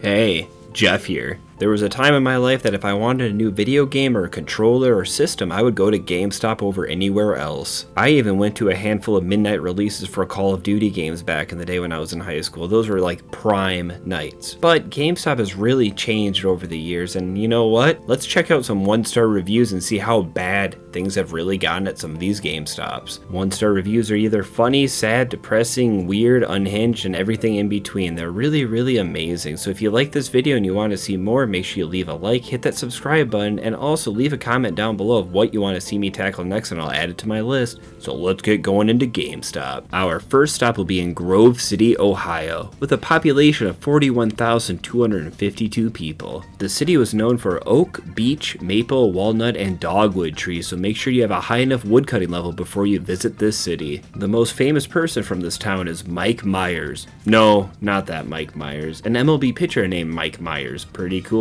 Hey, Jeff here. There was a time in my life that if I wanted a new video game or a controller or system, I would go to GameStop over anywhere else. I even went to a handful of midnight releases for Call of Duty games back in the day when I was in high school. Those were like prime nights. But GameStop has really changed over the years, and you know what? Let's check out some one-star reviews and see how bad things have really gotten at some of these GameStops. One-star reviews are either funny, sad, depressing, weird, unhinged, and everything in between. They're really, really amazing. So if you like this video and you want to see more, make sure you leave a like, hit that subscribe button, and also leave a comment down below of what you want to see me tackle next, and I'll add it to my list. So let's get going into GameStop. Our first stop will be in Grove City, Ohio, with a population of 41,252 people. The city was known for oak, beech, maple, walnut, and dogwood trees, so make sure you have a high enough woodcutting level before you visit this city. The most famous person from this town is Mike Myers. No, not that Mike Myers. An MLB pitcher named Mike Myers. Pretty cool.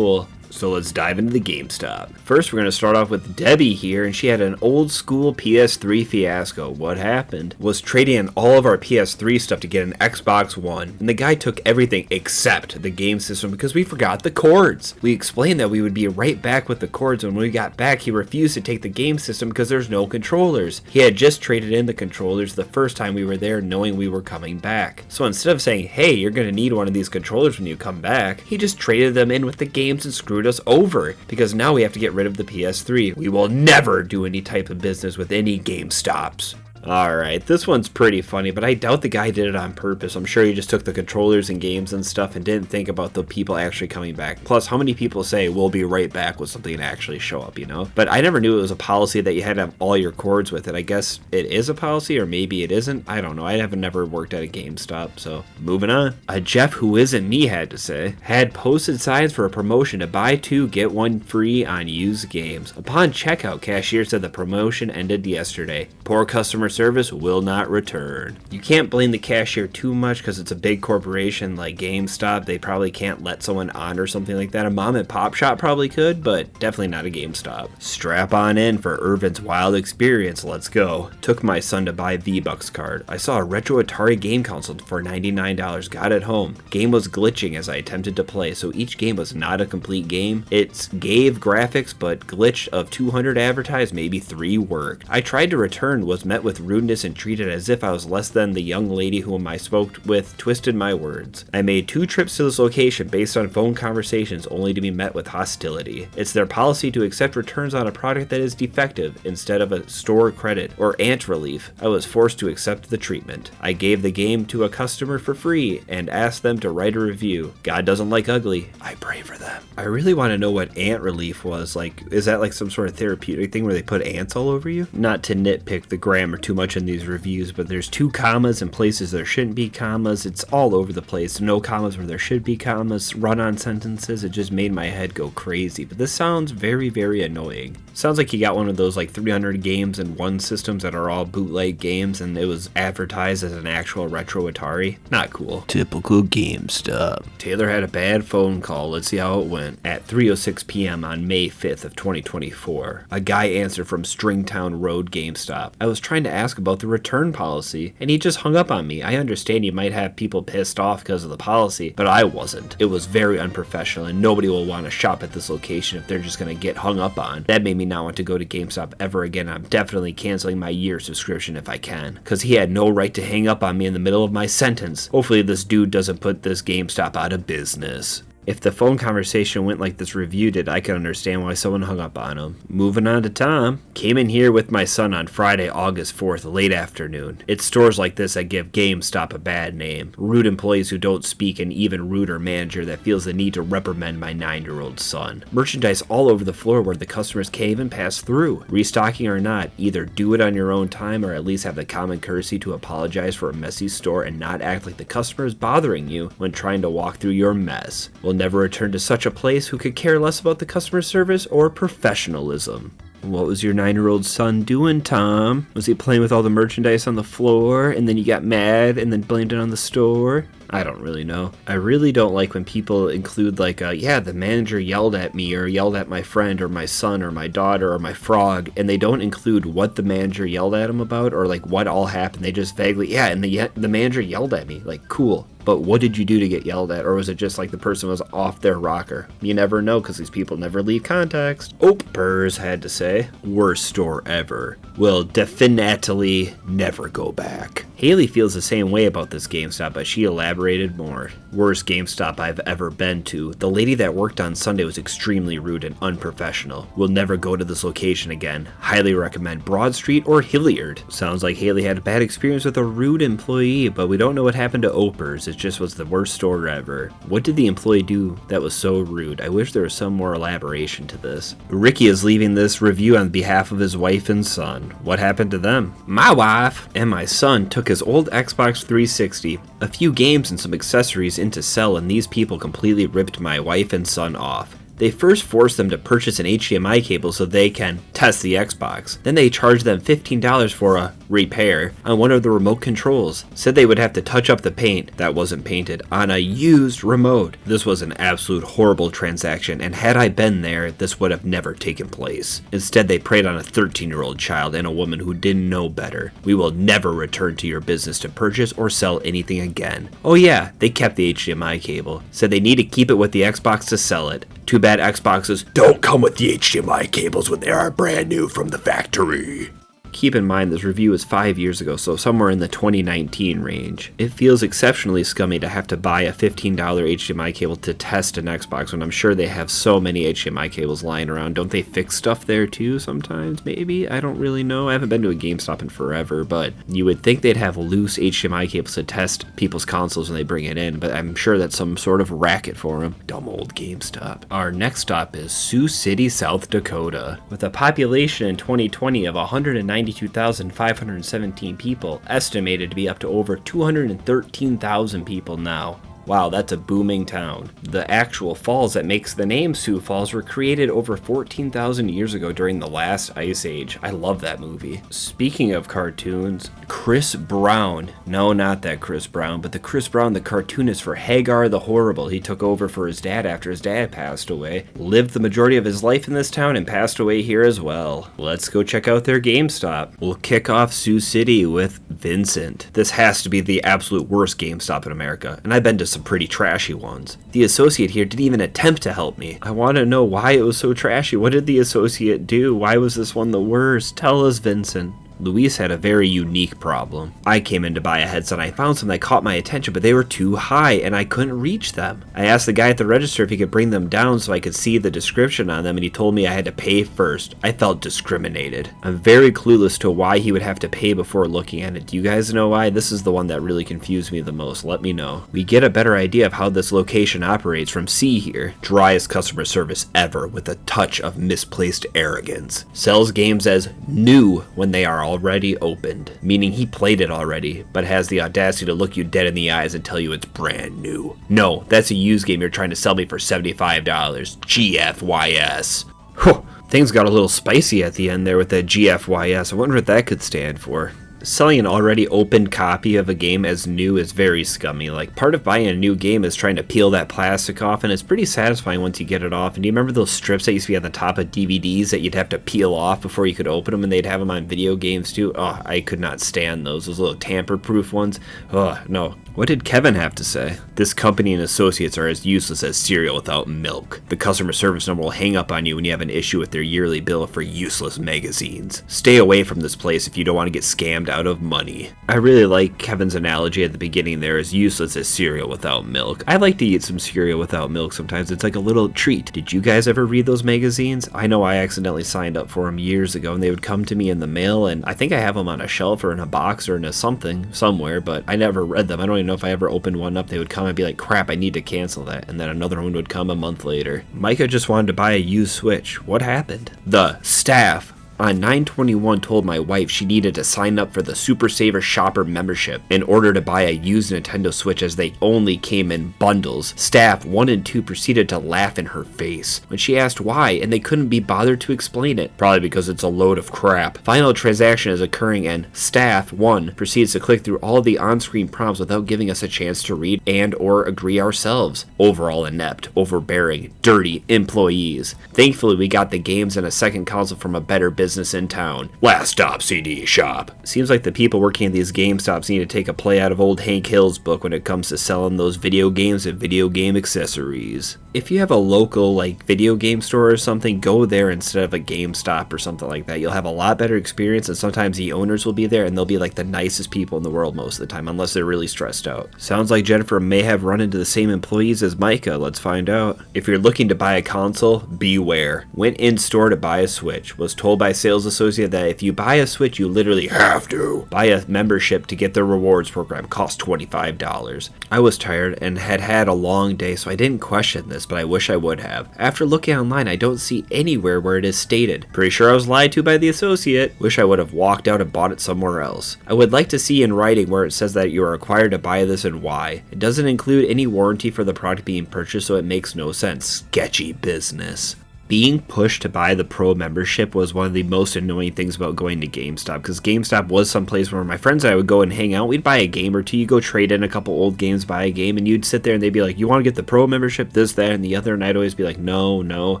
So let's dive into the GameStop. First, we're going to start off with Debbie here, and she had an old school PS3 fiasco. What happened? Was trading in all of our PS3 stuff to get an Xbox One, and the guy took everything except the game system because we forgot the cords. We explained that we would be right back with the cords, and when we got back, he refused to take the game system because there's no controllers. He had just traded in the controllers the first time we were there, knowing we were coming back. So instead of saying, hey, you're going to need one of these controllers when you come back, he just traded them in with the games and screwed us over, because now we have to get rid of the PS3. We will never do any type of business with any GameStops. Alright, this one's pretty funny, but I doubt the guy did it on purpose. I'm sure he just took the controllers and games and stuff and didn't think about the people actually coming back. Plus, how many people say, we'll be right back with something and actually show up, you know? But I never knew it was a policy that you had to have all your cords with it. I guess it is a policy, or maybe it isn't. I don't know. I have never worked at a GameStop, so moving on. A Jeff Who Isn't Me had to say, had posted signs for a promotion to buy 2, get 1 free on used games. Upon checkout, cashier said the promotion ended yesterday. Poor customer service, will not return. You can't blame the cashier too much because it's a big corporation like GameStop. They probably can't let someone on or something like that. A mom and pop shop probably could, but definitely not a GameStop. Strap on in for Irvin's wild experience. Let's go. Took my son to buy V-Bucks card. I saw a retro Atari game console for $99. Got it home. Game was glitching as I attempted to play, so each game was not a complete game. It gave graphics, but glitched of 200 advertised, maybe 3 worked. I tried to return, was met with rudeness and treated as if I was less than the young lady whom I spoke with twisted my words. I made 2 trips to this location based on phone conversations only to be met with hostility. It's their policy to accept returns on a product that is defective instead of a store credit or ant relief. I was forced to accept the treatment. I gave the game to a customer for free and asked them to write a review. God doesn't like ugly. I pray for them. I really want to know what ant relief was. Like, is that like some sort of therapeutic thing where they put ants all over you? Not to nitpick the grammar too much in these reviews, but there's 2 commas in places there shouldn't be commas. It's all over the place. No commas where there should be commas. Run-on sentences. It just made my head go crazy. But this sounds very, very annoying. Sounds like you got one of those like 300 games in one systems that are all bootleg games, and it was advertised as an actual retro Atari. Not cool. Typical GameStop. Taylor had a bad phone call. Let's see how it went. At 3:06 p.m. on May 5th of 2024, a guy answered from Stringtown Road GameStop. I was trying to ask about the return policy, and he just hung up on me. I understand you might have people pissed off because of the policy, but I wasn't. It was very unprofessional, and nobody will want to shop at this location if they're just going to get hung up on. That made me not want to go to GameStop ever again. I'm definitely canceling my year subscription if I can, because he had no right to hang up on me in the middle of my sentence. Hopefully this dude doesn't put this GameStop out of business. If the phone conversation went like this review did, I could understand why someone hung up on him. Moving on to Tom. Came in here with my son on Friday, August 4th, late afternoon. It's stores like this that give GameStop a bad name. Rude employees who don't speak, and even ruder manager that feels the need to reprimand my 9-year-old son. Merchandise all over the floor where the customers can't even pass through. Restocking or not, either do it on your own time or at least have the common courtesy to apologize for a messy store and not act like the customer is bothering you when trying to walk through your mess. We'll never return to such a place who could care less about the customer service or professionalism. What was your 9-year-old son doing, Tom? Was he playing with all the merchandise on the floor and then you got mad and then blamed it on the store? I don't really know. I really don't like when people include like, yeah, the manager yelled at me or yelled at my friend or my son or my daughter or my frog, and they don't include what the manager yelled at him about or like what all happened. They just vaguely, yeah, and the manager yelled at me. Like, cool. But what did you do to get yelled at? Or was it just like the person was off their rocker? You never know because these people never leave context. Opers had to say, worst store ever. Will definitely never go back. Haley feels the same way about this GameStop, but she elaborated more. Worst GameStop I've ever been to. The lady that worked on Sunday was extremely rude and unprofessional. Will never go to this location again. Highly recommend Broad Street or Hilliard. Sounds like Haley had a bad experience with a rude employee, but we don't know what happened to Opers. It just was the worst store ever. What did the employee do that was so rude? I wish there was some more elaboration to this. Ricky is leaving this review on behalf of his wife and son. What happened to them? My wife and my son took his old Xbox 360, a few games and some accessories in to sell, and these people completely ripped my wife and son off. They first forced them to purchase an HDMI cable so they can test the Xbox. Then they charged them $15 for a repair on one of the remote controls. Said they would have to touch up the paint that wasn't painted on a used remote. This was an absolute horrible transaction, and had I been there, this would have never taken place. Instead, they preyed on a 13-year-old child and a woman who didn't know better. We will never return to your business to purchase or sell anything again. Oh yeah, they kept the HDMI cable. Said they need to keep it with the Xbox to sell it. Too bad Xboxes don't come with the HDMI cables when they are brand new from the factory. Keep in mind this review is 5 years ago, so somewhere in the 2019 range. It feels exceptionally scummy to have to buy a $15 HDMI cable to test an Xbox when I'm sure they have so many HDMI cables lying around. Don't they fix stuff there too sometimes, maybe? I don't really know. I haven't been to a GameStop in forever, but you would think they'd have loose HDMI cables to test people's consoles when they bring it in, but I'm sure that's some sort of racket for them. Dumb old GameStop. Our next stop is Sioux City, South Dakota. With a population in 2020 of 192,517 people, estimated to be up to over 213,000 people now. Wow, that's a booming town. The actual falls that makes the name Sioux Falls were created over 14,000 years ago during the last ice age. I love that movie. Speaking of cartoons, Chris Brown. No, not that Chris Brown, but the Chris Brown, the cartoonist for Hagar the Horrible. He took over for his dad after his dad passed away. Lived the majority of his life in this town and passed away here as well. Let's go check out their GameStop. We'll kick off Sioux City with Vincent. This has to be the absolute worst GameStop in America, and I've been to some pretty trashy ones. The associate here didn't even attempt to help me. I want to know why it was so trashy. What did the associate do? Why was this one the worst? Tell us, Vincent. Luis had a very unique problem. I came in to buy a headset and I found some that caught my attention, but they were too high and I couldn't reach them. I asked the guy at the register if he could bring them down so I could see the description on them, and he told me I had to pay first. I felt discriminated. I'm very clueless to why he would have to pay before looking at it. Do you guys know why? This is the one that really confused me the most. Let me know. We get a better idea of how this location operates from C here. Driest customer service ever with a touch of misplaced arrogance. Sells games as new when they are already opened, meaning he played it already, but has the audacity to look you dead in the eyes and tell you it's brand new. No, that's a used game you're trying to sell me for $75. GFYS. Whew, things got a little spicy at the end there with that GFYS. I wonder what that could stand for. Selling an already opened copy of a game as new is very scummy. Like, part of buying a new game is trying to peel that plastic off, and it's pretty satisfying once you get it off. And do you remember those strips that used to be on the top of DVDs that you'd have to peel off before you could open them, and they'd have them on video games too? Oh, I could not stand those little tamper-proof ones. Oh, no. What did Kevin have to say? This company and associates are as useless as cereal without milk. The customer service number will hang up on you when you have an issue with their yearly bill for useless magazines. Stay away from this place if you don't want to get scammed out of money. I really like Kevin's analogy at the beginning there, as useless as cereal without milk. I like to eat some cereal without milk sometimes. It's like a little treat. Did you guys ever read those magazines? I know I accidentally signed up for them years ago, and they would come to me in the mail, and I think I have them on a shelf or in a box or in a something somewhere, but I never read them. I don't even know if I ever opened one up. They would come and be like, crap, I need to cancel that, and then another one would come a month later. Micah just wanted to buy a used Switch. What happened? The staff On 9/21 told my wife she needed to sign up for the Super Saver Shopper membership in order to buy a used Nintendo Switch as they only came in bundles. Staff 1 and 2 proceeded to laugh in her face when she asked why, and they couldn't be bothered to explain it. Probably because it's a load of crap. Final transaction is occurring and Staff 1 proceeds to click through all the on-screen prompts without giving us a chance to read and or agree ourselves. Overall inept, overbearing, dirty employees. Thankfully we got the games and a second console from a better business in town. Last stop CD shop. Seems like the people working at these GameStops need to take a play out of old Hank Hill's book when it comes to selling those video games and video game accessories. If you have a local video game store or something, go there instead of a GameStop or something like that. You'll have a lot better experience, and sometimes the owners will be there and they'll be like the nicest people in the world most of the time, unless they're really stressed out. Sounds like Jennifer may have run into the same employees as Micah. Let's find out. If you're looking to buy a console, beware. Went in store to buy a Switch. Was told by sales associate that if you buy a Switch, you literally have to buy a membership to get the rewards program. Cost $25. I was tired and had a long day, so I didn't question this, but I wish I would have. After looking online, I don't see anywhere where it is stated. Pretty sure I was lied to by the associate. Wish I would have walked out and bought it somewhere else. I would like to see in writing where it says that you are required to buy this and why. It doesn't include any warranty for the product being purchased, so it makes no sense. Sketchy business. Being pushed to buy the Pro membership was one of the most annoying things about going to GameStop, because GameStop was some place where my friends and I would go and hang out. We'd buy a game or two, you go trade in a couple old games, buy a game, and you'd sit there and they'd be like, you want to get the Pro membership, this, that, and the other, and I'd always be like, no.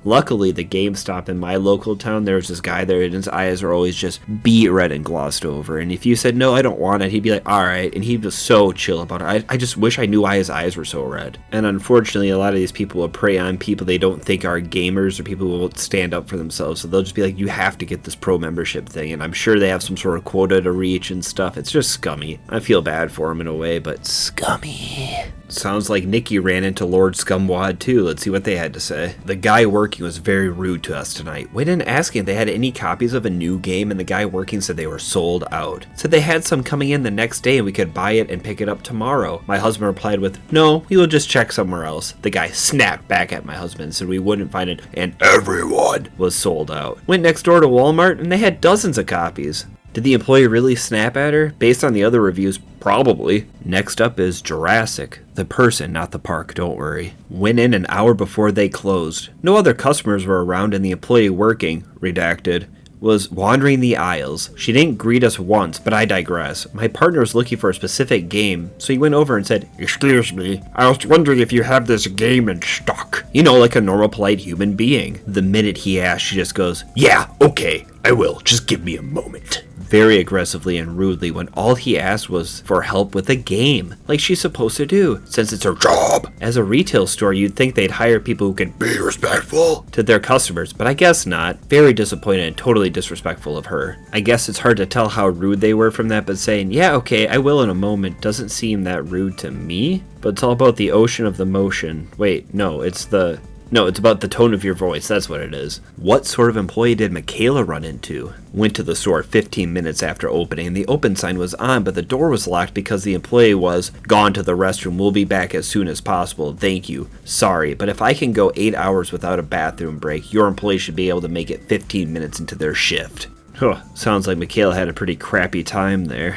Luckily, the GameStop in my local town, there was this guy there, and his eyes were always just beat red and glossed over, and if you said, no, I don't want it, he'd be like, alright, and he was so chill about it. I just wish I knew why his eyes were so red. And unfortunately, a lot of these people will prey on people they don't think are gamers or people who won't stand up for themselves, so they'll just be like, you have to get this Pro membership thing, and I'm sure they have some sort of quota to reach and stuff. It's just scummy. I feel bad for him in a way, but scummy. Sounds like Nikki ran into Lord Scumwad too. Let's see what they had to say. The guy working was very rude to us tonight. We didn't ask him if they had any copies of a new game, and the guy working said they were sold out. Said they had some coming in the next day and we could buy it and pick it up tomorrow. My husband replied with, no, we will just check somewhere else. The guy snapped back at my husband and said we wouldn't find it, and everyone was sold out. Went next door to Walmart and they had dozens of copies. Did the employee really snap at her? Based on the other reviews, probably. Next up is Jurassic. The person, not the park, don't worry. Went in an hour before they closed. No other customers were around and the employee working, redacted, was wandering the aisles. She didn't greet us once, but I digress. My partner was looking for a specific game, so he went over and said, excuse me, I was wondering if you have this game in stock. You know, like a normal polite human being. The minute he asked, she just goes, yeah, okay, I will, just give me a moment. Very aggressively and rudely when all he asked was for help with a game, like she's supposed to do, since it's her job. As a retail store, you'd think they'd hire people who can be respectful to their customers, but I guess not. Very disappointed and totally disrespectful of her. I guess it's hard to tell how rude they were from that, but saying, yeah, okay, I will in a moment doesn't seem that rude to me, but it's all about the ocean of the motion. Wait, no, it's about the tone of your voice, that's what it is. What sort of employee did Michaela run into? Went to the store 15 minutes after opening, and the open sign was on, but the door was locked because the employee was gone to the restroom. We'll be back as soon as possible. Thank you. Sorry, but if I can go 8 hours without a bathroom break, your employee should be able to make it 15 minutes into their shift. Huh, sounds like Michaela had a pretty crappy time there.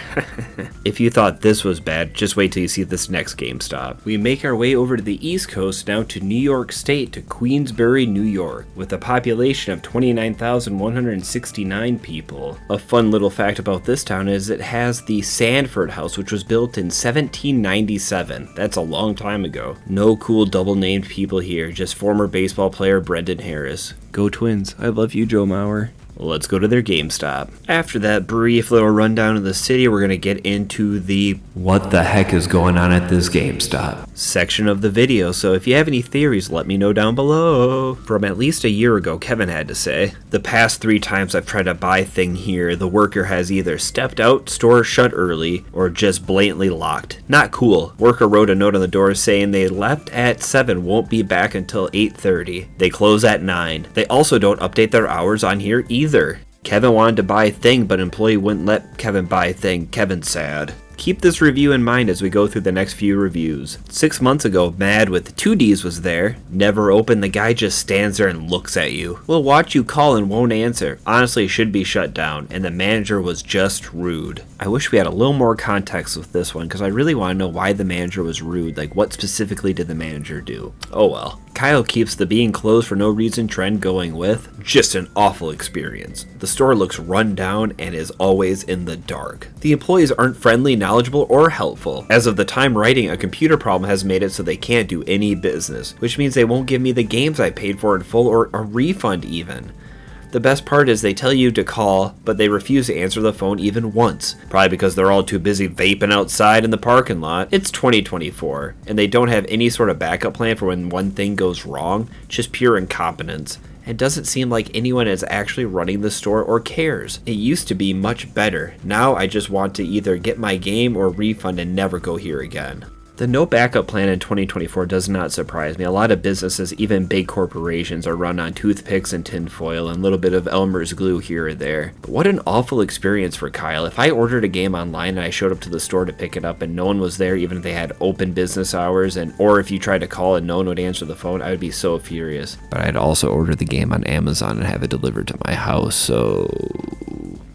If you thought this was bad, just wait till you see this next GameStop. We make our way over to the East Coast, now to New York State, to Queensbury, New York, with a population of 29,169 people. A fun little fact about this town is it has the Sanford House, which was built in 1797. That's a long time ago. No cool double-named people here, just former baseball player Brendan Harris. Go Twins, I love you, Joe Mauer. Let's go to their GameStop. After that brief little rundown of the city, we're going to get into the what the heck is going on at this GameStop section of the video. So if you have any theories, let me know down below. From at least a year ago, Kevin had to say, the past 3 times I've tried to buy thing here, the worker has either stepped out, store shut early, or just blatantly locked. Not cool. Worker wrote a note on the door saying they left at 7, won't be back until 8:30. They close at 9. They also don't update their hours on here either. Kevin wanted to buy a thing, but employee wouldn't let Kevin buy a thing. Kevin's sad. Keep this review in mind as we go through the next few reviews. 6 months ago, Mad with 2Ds was there. Never open, the guy just stands there and looks at you. Will watch you call and won't answer. Honestly, should be shut down, and the manager was just rude. I wish we had a little more context with this one, because I really want to know why the manager was rude. Like, what specifically did the manager do? Oh well. Kyle keeps the being closed for no reason trend going with just an awful experience. The store looks run down and is always in the dark. The employees aren't friendly, knowledgeable, or helpful. As of the time writing, a computer problem has made it so they can't do any business, which means they won't give me the games I paid for in full or a refund even. The best part is they tell you to call, but they refuse to answer the phone even once. Probably because they're all too busy vaping outside in the parking lot. It's 2024, and they don't have any sort of backup plan for when one thing goes wrong, just pure incompetence. It doesn't seem like anyone is actually running the store or cares. It used to be much better. Now I just want to either get my game or refund and never go here again. The no backup plan in 2024 does not surprise me. A lot of businesses, even big corporations, are run on toothpicks and tinfoil and a little bit of Elmer's glue here or there. But what an awful experience for Kyle. If I ordered a game online and I showed up to the store to pick it up and no one was there, even if they had open business hours, or if you tried to call and no one would answer the phone, I would be so furious. But I'd also order the game on Amazon and have it delivered to my house, so...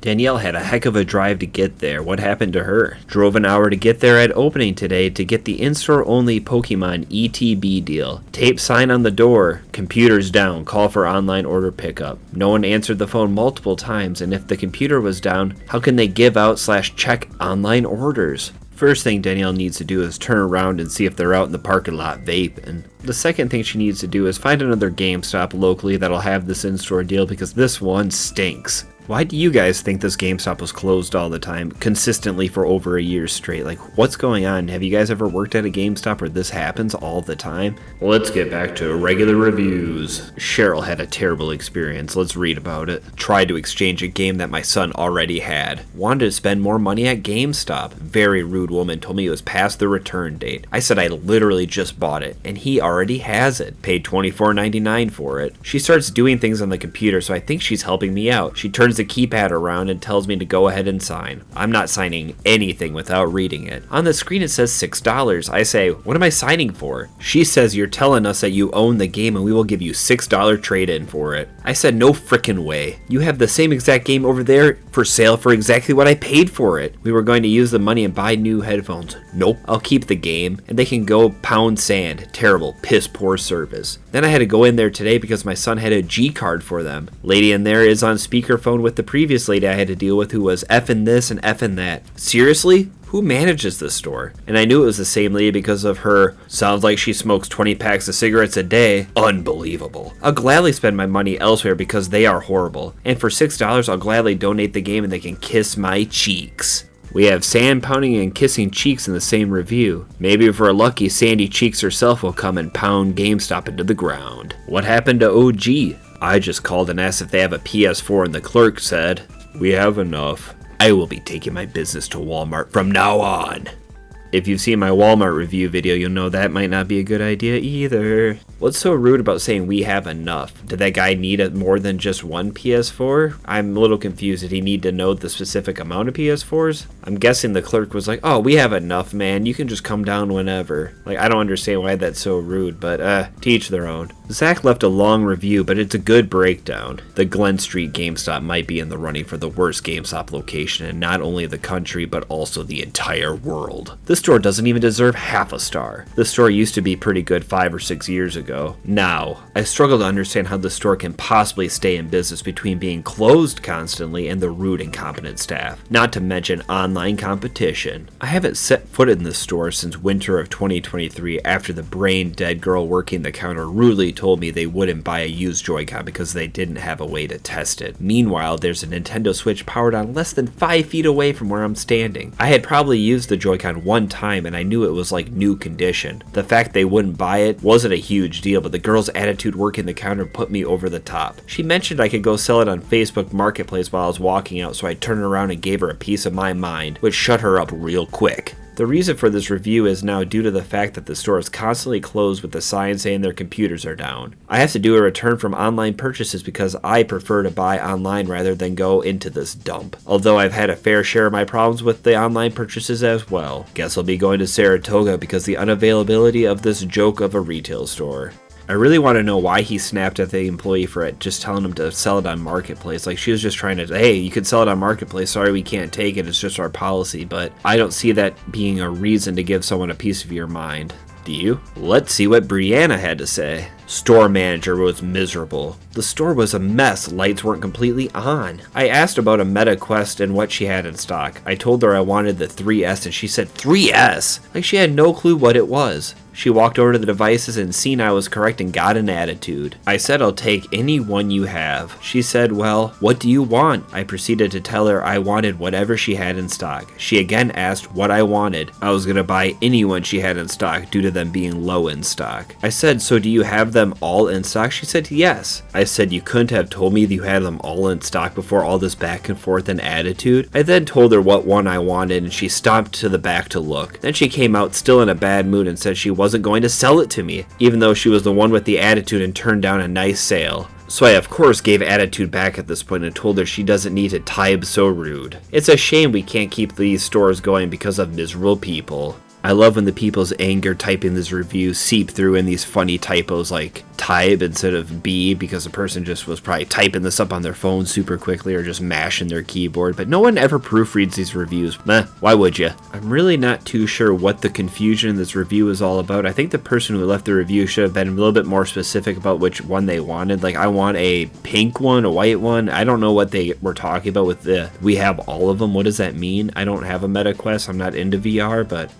Danielle had a heck of a drive to get there. What happened to her? Drove an hour to get there at opening today to get the in-store only Pokemon ETB deal. Tape sign on the door. Computers down. Call for online order pickup. No one answered the phone multiple times, and if the computer was down, how can they give out / check online orders? First thing Danielle needs to do is turn around and see if they're out in the parking lot vaping. The second thing she needs to do is find another GameStop locally that'll have this in-store deal because this one stinks. Why do you guys think this GameStop was closed all the time, consistently for over a year straight? Like, what's going on? Have you guys ever worked at a GameStop where this happens all the time? Let's get back to regular reviews. Cheryl had a terrible experience. Let's read about it. Tried to exchange a game that my son already had. Wanted to spend more money at GameStop. Very rude woman told me it was past the return date. I said I literally just bought it, and he already has it. Paid $24.99 for it. She starts doing things on the computer, so I think she's helping me out. She turns the keypad around and tells me to go ahead and sign. I'm not signing anything without reading it. On the screen it says $6. I say, what am I signing for? She says you're telling us that you own the game and we will give you $6 trade-in for it. I said no frickin' way. You have the same exact game over there for sale for exactly what I paid for it. We were going to use the money and buy new headphones. Nope, I'll keep the game and they can go pound sand. Terrible, piss poor service. Then I had to go in there today because my son had a G card for them. Lady in there is on speakerphone with the previous lady I had to deal with who was effing this and effing that. Seriously? Who manages this store? And I knew it was the same lady because of her, sounds like she smokes 20 packs of cigarettes a day. Unbelievable. I'll gladly spend my money elsewhere because they are horrible. And for $6, I'll gladly donate the game and they can kiss my cheeks. We have sand pounding and kissing cheeks in the same review. Maybe if we're lucky, Sandy Cheeks herself will come and pound GameStop into the ground. What happened to OG? I just called and asked if they have a PS4 and the clerk said, we have enough. I will be taking my business to Walmart from now on. If you've seen my Walmart review video, you'll know that might not be a good idea either. What's so rude about saying we have enough? Did that guy need more than just one PS4? I'm a little confused. Did he need to know the specific amount of PS4s? I'm guessing the clerk was like, oh, we have enough, man. You can just come down whenever. Like, I don't understand why that's so rude, but to each their own. Zach left a long review, but it's a good breakdown. The Glen Street GameStop might be in the running for the worst GameStop location in not only the country, but also the entire world. This store doesn't even deserve half a star. The store used to be pretty good 5 or 6 years ago. Now, I struggle to understand how the store can possibly stay in business between being closed constantly and the rude, incompetent staff. Not to mention online competition. I haven't set foot in this store since winter of 2023 after the brain-dead girl working the counter rudely told me they wouldn't buy a used Joy-Con because they didn't have a way to test it. Meanwhile, there's a Nintendo Switch powered on less than 5 feet away from where I'm standing. I had probably used the Joy-Con one time and I knew it was like new condition. The fact they wouldn't buy it wasn't a huge deal, but the girl's attitude working the counter put me over the top. She mentioned I could go sell it on Facebook Marketplace while I was walking out, so I turned around and gave her a piece of my mind, which shut her up real quick. The reason for this review is now due to the fact that the store is constantly closed with the sign saying their computers are down. I have to do a return from online purchases because I prefer to buy online rather than go into this dump. Although I've had a fair share of my problems with the online purchases as well. Guess I'll be going to Saratoga because the unavailability of this joke of a retail store. I really want to know why he snapped at the employee for it, just telling him to sell it on Marketplace. Like, she was just trying to, hey, you could sell it on Marketplace. Sorry, we can't take it. It's just our policy. But I don't see that being a reason to give someone a piece of your mind. Do you? Let's see what Brianna had to say. Store manager was miserable. The store was a mess. Lights weren't completely on. I asked about a Meta Quest and what she had in stock. I told her I wanted the 3S and she said 3S? Like she had no clue what it was. She walked over to the devices and seen I was correct and got an attitude. I said I'll take any one you have. She said, well, what do you want? I proceeded to tell her I wanted whatever she had in stock. She again asked what I wanted. I was going to buy any one she had in stock due to them being low in stock. I said, so do you have them all in stock? She said, yes. I said, you couldn't have told me that you had them all in stock before all this back and forth and attitude? I then told her what one I wanted and she stomped to the back to look. Then she came out still in a bad mood and said she wasn't going to sell it to me, even though she was the one with the attitude and turned down a nice sale. So I of course gave attitude back at this point and told her she doesn't need to type so rude. It's a shame we can't keep these stores going because of miserable people. I love when the people's anger typing this review seep through in these funny typos like type instead of B because the person just was probably typing this up on their phone super quickly or just mashing their keyboard, but no one ever proofreads these reviews. Meh, why would you? I'm really not too sure what the confusion in this review is all about. I think the person who left the review should have been a little bit more specific about which one they wanted. Like, I want a pink one, a white one. I don't know what they were talking about with the we have all of them. What does that mean? I don't have a Meta Quest. I'm not into VR, but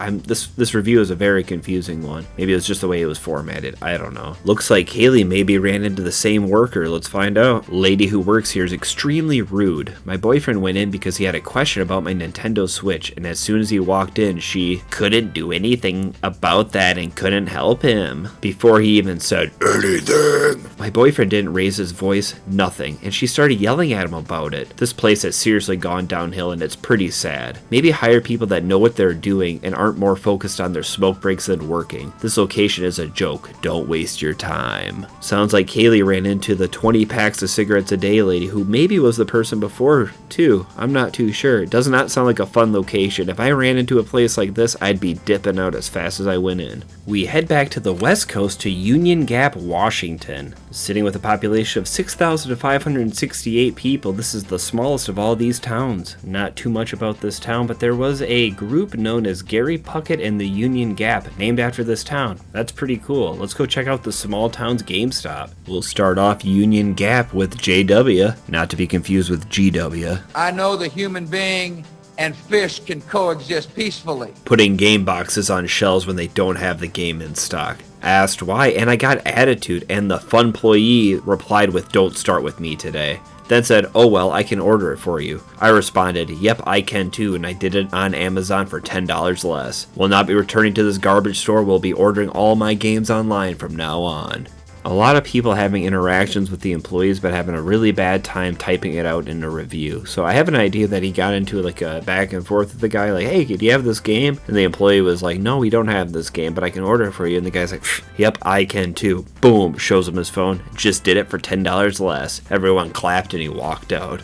this review is a very confusing one. Maybe it was just the way it was formatted. I don't know. Looks like Kaylee maybe ran into the same worker. Let's find out. Lady who works here is extremely rude. My boyfriend went in because he had a question about my Nintendo Switch, and as soon as he walked in, she couldn't do anything about that and couldn't help him before he even said anything. My boyfriend didn't raise his voice, nothing, and she started yelling at him about it. This place has seriously gone downhill and it's pretty sad. Maybe hire people that know what they're doing and aren't more focused on their smoke breaks than working. This location is a joke. Don't waste your time. Sounds like Kaylee ran into the 20 packs of cigarettes a day lady who maybe was the person before too. I'm not too sure. It does not sound like a fun location. If I ran into a place like this, I'd be dipping out as fast as I went in. We head back to the West Coast to Union Gap, Washington. Sitting with a population of 6,568 people, this is the smallest of all these towns. Not too much about this town, but there was a group known as Gary Puckett and the Union Gap, named after this town. That's pretty cool. Let's go check out the small town's GameStop. We'll start off Union Gap with JW, not to be confused with GW. I know the human being and fish can coexist peacefully. Putting game boxes on shelves when they don't have the game in stock. Asked why, and I got attitude, and the fun employee replied with, "Don't start with me today." Then said, "Oh well, I can order it for you." I responded, "Yep, I can too," and I did it on Amazon for $10 less. Will not be returning to this garbage store. Will be ordering all my games online from now on. A lot of people having interactions with the employees but having a really bad time typing it out in a review. So I have an idea that he got into like a back and forth with the guy like, "Hey, do you have this game?" And the employee was like, "No, we don't have this game, but I can order it for you." And the guy's like, "Yep, I can too." Boom, shows him his phone. Just did it for $10 less. Everyone clapped and he walked out.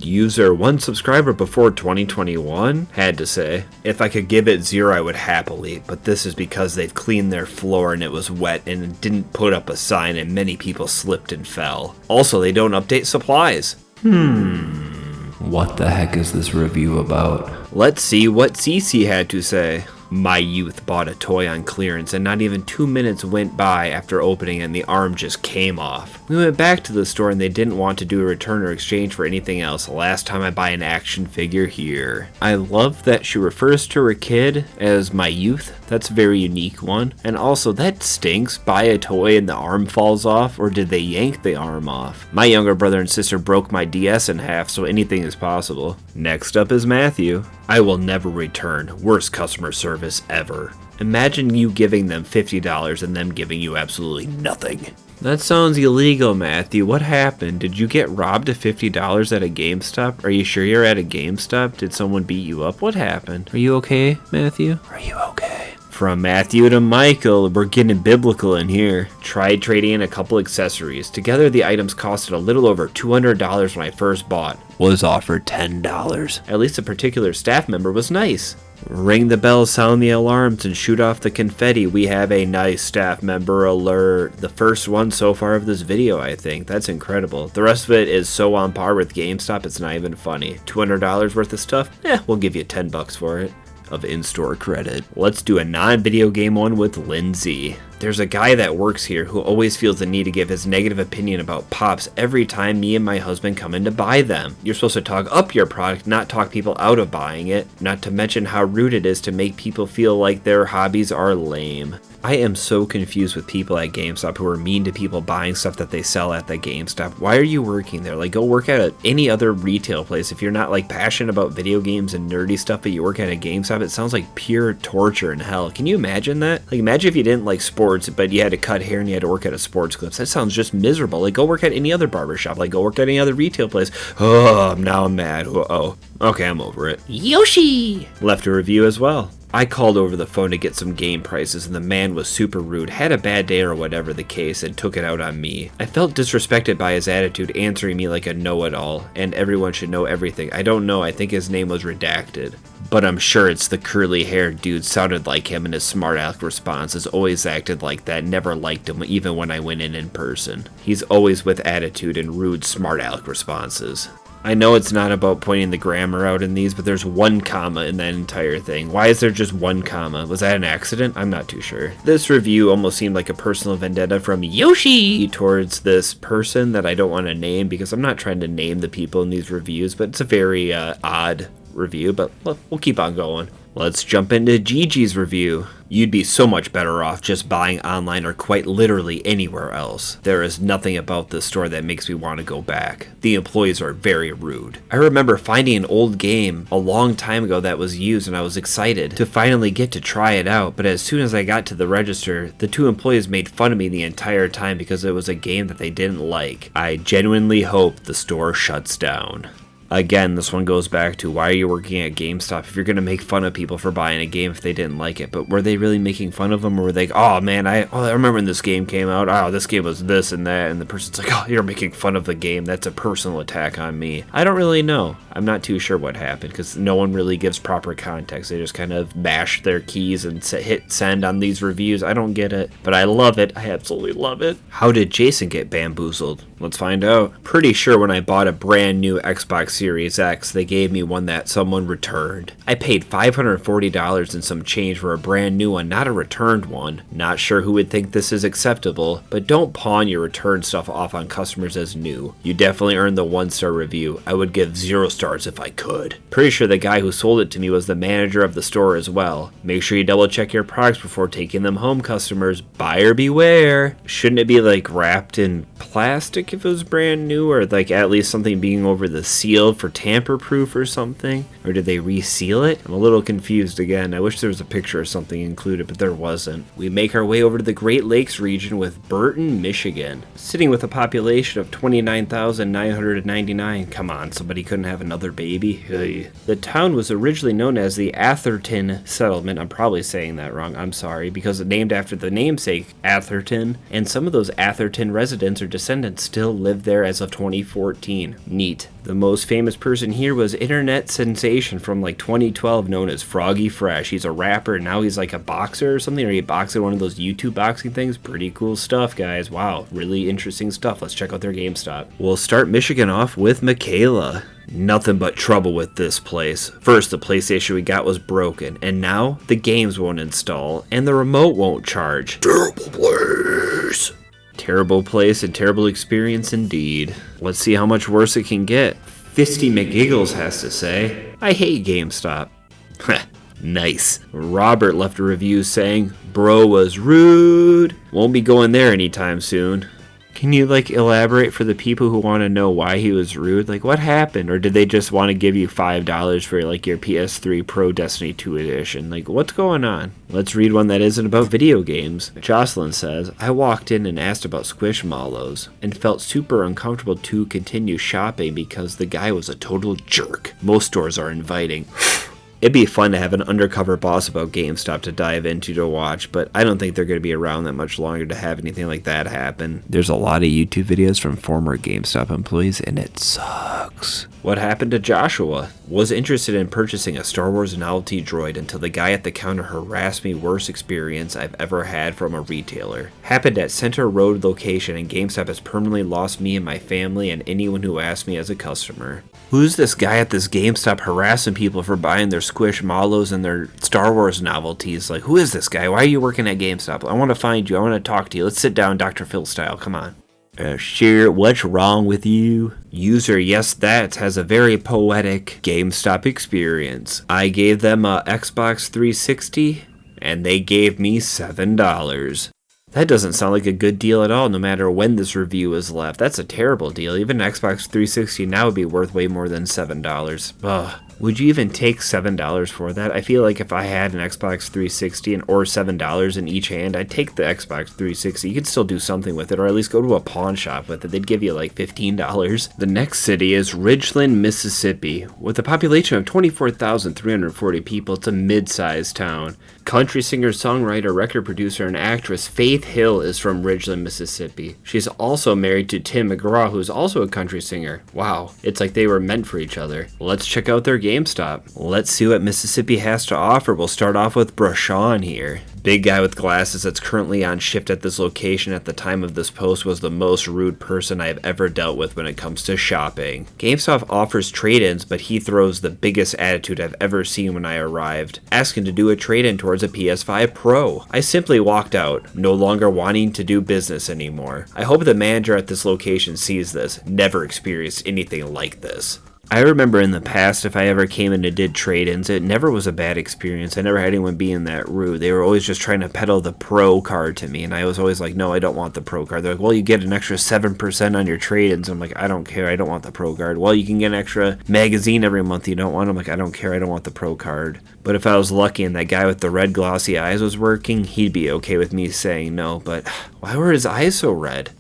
User 1 subscriber before 2021 had to say, "If I could give it 0, I would happily, but this is because they've cleaned their floor and it was wet and didn't put up a sign and many people slipped and fell. Also, they don't update supplies." What the heck is this review about? Let's see what Cece had to say. My youth bought a toy on clearance and not even 2 minutes went by after opening and the arm just came off. We went back to the store and they didn't want to do a return or exchange for anything else. Last time I buy an action figure here. I love that she refers to her kid as my youth. That's a very unique one. And also, that stinks. Buy a toy and the arm falls off, or did they yank the arm off? My younger brother and sister broke my DS in half, so anything is possible. Next up is Matthew. I will never return. Worst customer service ever. Imagine you giving them $50 and them giving you absolutely nothing. That sounds illegal, Matthew. What happened? Did you get robbed of $50 at a GameStop? Are you sure you're at a GameStop? Did someone beat you up? What happened? Are you okay, Matthew? Are you okay? From Matthew to Michael, we're getting biblical in here. Tried trading in a couple accessories. Together, the items costed a little over $200 when I first bought. Was offered $10. At least a particular staff member was nice. Ring the bell, sound the alarms, and shoot off the confetti. We have a nice staff member alert. The first one so far of this video, I think. That's incredible. The rest of it is so on par with GameStop, it's not even funny. $200 worth of stuff? We'll give you $10 for it. Of in-store credit. Let's do a non-video game one with Lindsay. There's a guy that works here who always feels the need to give his negative opinion about Pops every time me and my husband come in to buy them. You're supposed to talk up your product, not talk people out of buying it. Not to mention how rude it is to make people feel like their hobbies are lame. I am so confused with people at GameStop who are mean to people buying stuff that they sell at the GameStop. Why are you working there? Like, go work at any other retail place. If you're not like passionate about video games and nerdy stuff, but you work at a GameStop, it sounds like pure torture and hell. Can you imagine that? Like, imagine if you didn't like sports, but you had to cut hair and you had to work at a sports clips. That sounds just miserable. Like, go work at any other barbershop. Like, go work at any other retail place. Oh, now I'm mad. Oh, okay, I'm over it. Yoshi left a review as well. I called over the phone to get some game prices and the man was super rude, had a bad day or whatever the case, and took it out on me. I felt disrespected by his attitude, answering me like a know-it-all, and everyone should know everything. I don't know, I think his name was redacted. But I'm sure it's the curly-haired dude, sounded like him, and his smart-aleck responses always acted like that, never liked him even when I went in person. He's always with attitude and rude smart-aleck responses. I know it's not about pointing the grammar out in these, but there's one comma in that entire thing. Why is there just one comma? Was that an accident? I'm not too sure. This review almost seemed like a personal vendetta from Yoshi towards this person that I don't want to name because I'm not trying to name the people in these reviews, but it's a very odd review, but we'll keep on going. Let's jump into Gigi's review. You'd be so much better off just buying online or quite literally anywhere else. There is nothing about this store that makes me want to go back. The employees are very rude. I remember finding an old game a long time ago that was used and I was excited to finally get to try it out, but as soon as I got to the register, the two employees made fun of me the entire time because it was a game that they didn't like. I genuinely hope the store shuts down. Again, this one goes back to why are you working at GameStop if you're going to make fun of people for buying a game if they didn't like it? But were they really making fun of them, or were they like, oh man, I remember when this game came out, oh, this game was this and that, and the person's like, oh, you're making fun of the game, that's a personal attack on me. I don't really know. I'm not too sure what happened because no one really gives proper context. They just kind of bash their keys and hit send on these reviews. I don't get it, but I love it. I absolutely love it. How did Jason get bamboozled? Let's find out. Pretty sure when I bought a brand new Xbox Series X, they gave me one that someone returned. I paid $540 and some change for a brand new one, not a returned one. Not sure who would think this is acceptable, but don't pawn your returned stuff off on customers as new. You definitely earned the 1-star review. I would give 0 stars if I could. Pretty sure the guy who sold it to me was the manager of the store as well. Make sure you double check your products before taking them home, customers. Buyer beware. Shouldn't it be like wrapped in plastic if it was brand new, or like at least something being over the seal for tamper proof or something? Or did they reseal it? I'm a little confused again. I wish there was a picture or something included, but there wasn't. We make our way over to the Great Lakes region with Burton, Michigan. Sitting with a population of 29,999. Come on, somebody couldn't have another baby? Ugh. The town was originally known as the Atherton Settlement. I'm probably saying that wrong. I'm sorry, because it's named after the namesake Atherton, and some of those Atherton residents or descendants still live there as of 2014. Neat. The most famous person here was internet sensation from like 2012 known as Froggy Fresh. He's a rapper and now he's like a boxer or something, or he boxed in one of those YouTube boxing things. Pretty cool stuff, guys. Wow, really interesting stuff. Let's check out their GameStop. We'll start Michigan off with Michaela. Nothing but trouble with this place. First, the PlayStation we got was broken, and now the games won't install and the remote won't charge. Terrible place. Terrible place and terrible experience indeed. Let's see how much worse it can get. Fisty McGiggles has to say, I hate GameStop. Nice. Robert left a review saying, bro was rude. Won't be going there anytime soon. Can you, like, elaborate for the people who want to know why he was rude? Like, what happened? Or did they just want to give you $5 for, like, your PS3 Pro Destiny 2 edition? Like, what's going on? Let's read one that isn't about video games. Jocelyn says, I walked in and asked about Squishmallows and felt super uncomfortable to continue shopping because the guy was a total jerk. Most stores are inviting. It'd be fun to have an undercover boss about GameStop to dive into to watch, but I don't think they're going to be around that much longer to have anything like that happen. There's a lot of YouTube videos from former GameStop employees, and it sucks. What happened to Joshua? Was interested in purchasing a Star Wars novelty droid until the guy at the counter harassed me. Worst experience I've ever had from a retailer. Happened at Center Road location, and GameStop has permanently lost me and my family and anyone who asked me as a customer. Who's this guy at this GameStop harassing people for buying their Squishmallows and their Star Wars novelties? Like, who is this guy? Why are you working at GameStop? I want to find you. I want to talk to you. Let's sit down, Dr. Phil style. Come on. Sure, what's wrong with you? User Yes That has a very poetic GameStop experience. I gave them a Xbox 360 and they gave me $7. That doesn't sound like a good deal at all, no matter when this review is left. That's a terrible deal. Even an Xbox 360 now would be worth way more than $7. Ugh. Would you even take $7 for that? I feel like if I had an Xbox 360 or $7 in each hand, I'd take the Xbox 360. You could still do something with it, or at least go to a pawn shop with it. They'd give you like $15. The next city is Ridgeland, Mississippi. With a population of 24,340 people, it's a mid-sized town. Country singer, songwriter, record producer, and actress Faith Hill is from Ridgeland, Mississippi. She's also married to Tim McGraw, who's also a country singer. Wow, it's like they were meant for each other. Let's check out their GameStop. Let's see what Mississippi has to offer. We'll start off with Brashawn here. Big guy with glasses that's currently on shift at this location at the time of this post was the most rude person I have ever dealt with when it comes to shopping. GameStop offers trade-ins, but he throws the biggest attitude I've ever seen when I arrived, asking to do a trade-in towards a PS5 Pro. I simply walked out, no longer wanting to do business anymore. I hope the manager at this location sees this. Never experienced anything like this. I remember in the past, if I ever came in and did trade-ins, it never was a bad experience. I never had anyone being that rude. They were always just trying to peddle the Pro card to me, and I was always like, no, I don't want the Pro card. They're like, well, you get an extra 7% on your trade-ins. I'm like, I don't care. I don't want the Pro card. Well, you can get an extra magazine every month. You don't want them? I'm like, I don't care. I don't want the Pro card. But if I was lucky and that guy with the red glossy eyes was working, he'd be okay with me saying no. But why were his eyes so red?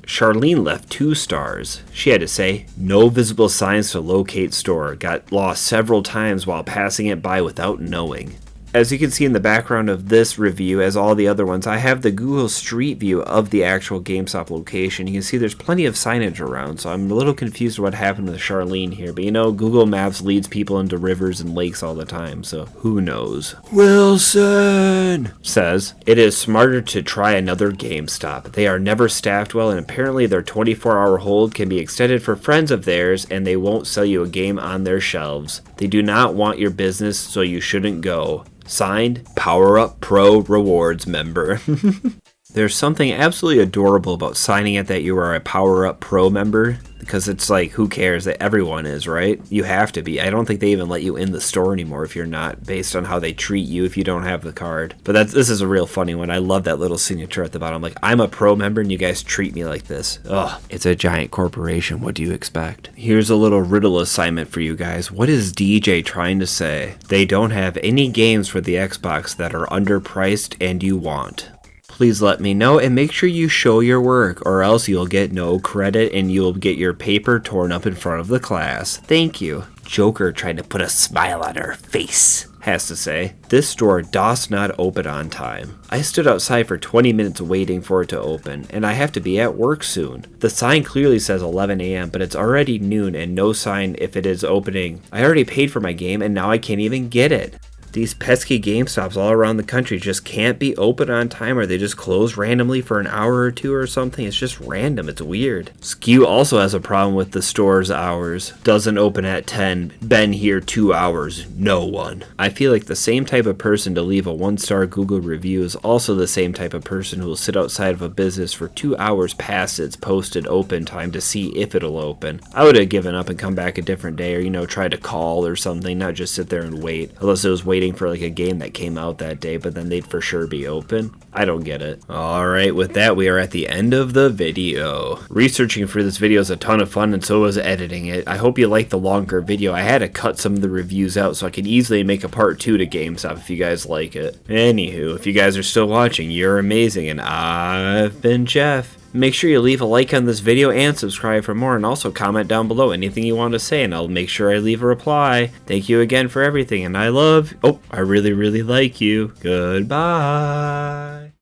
Charlene left 2 stars. She had to say, no visible signs to locate store. Got lost several times while passing it by without knowing. As you can see in the background of this review, as all the other ones, I have the Google Street View of the actual GameStop location. You can see there's plenty of signage around, so I'm a little confused what happened with Charlene here. But you know, Google Maps leads people into rivers and lakes all the time, so who knows. Wilson says, it is smarter to try another GameStop. They are never staffed well, and apparently their 24-hour hold can be extended for friends of theirs, and they won't sell you a game on their shelves. They do not want your business, so you shouldn't go. Signed, Power Up Pro Rewards member. There's something absolutely adorable about signing it that you are a Power Up Pro member, because it's like, who cares? That everyone is, right? You have to be. I don't think they even let you in the store anymore if you're not, based on how they treat you if you don't have the card. But this is a real funny one. I love that little signature at the bottom. Like, I'm a pro member and you guys treat me like this. Ugh, it's a giant corporation. What do you expect? Here's a little riddle assignment for you guys. What is DJ trying to say? They don't have any games for the Xbox that are underpriced and you want. Please let me know and make sure you show your work, or else you'll get no credit and you'll get your paper torn up in front of the class. Thank you. Joker tried to put a smile on her face. Has to say, this store does not open on time. I stood outside for 20 minutes waiting for it to open, and I have to be at work soon. The sign clearly says 11 a.m., but it's already noon and no sign if it is opening. I already paid for my game and now I can't even get it. These pesky GameStops all around the country just can't be open on time, or they just close randomly for an hour or two or something. It's just random. It's weird. Skew also has a problem with the store's hours. Doesn't open at 10. Been here 2 hours. No one. I feel like the same type of person to leave a 1-star Google review is also the same type of person who will sit outside of a business for 2 hours past its posted open time to see if it'll open. I would have given up and come back a different day, or, try to call or something, not just sit there and wait. Unless it was waiting waiting for like a game that came out that day, but then they'd for sure be open. I don't get it. Alright, with that, we are at the end of the video. Researching for this video is a ton of fun, and so was editing it. I hope you liked the longer video. I had to cut some of the reviews out so I could easily make a part 2 to GameStop if you guys like it. Anywho, if you guys are still watching, you're amazing, and I've been Jeff. Make sure you leave a like on this video and subscribe for more, and also comment down below anything you want to say, and I'll make sure I leave a reply. Thank you again for everything, and I really like you. Goodbye.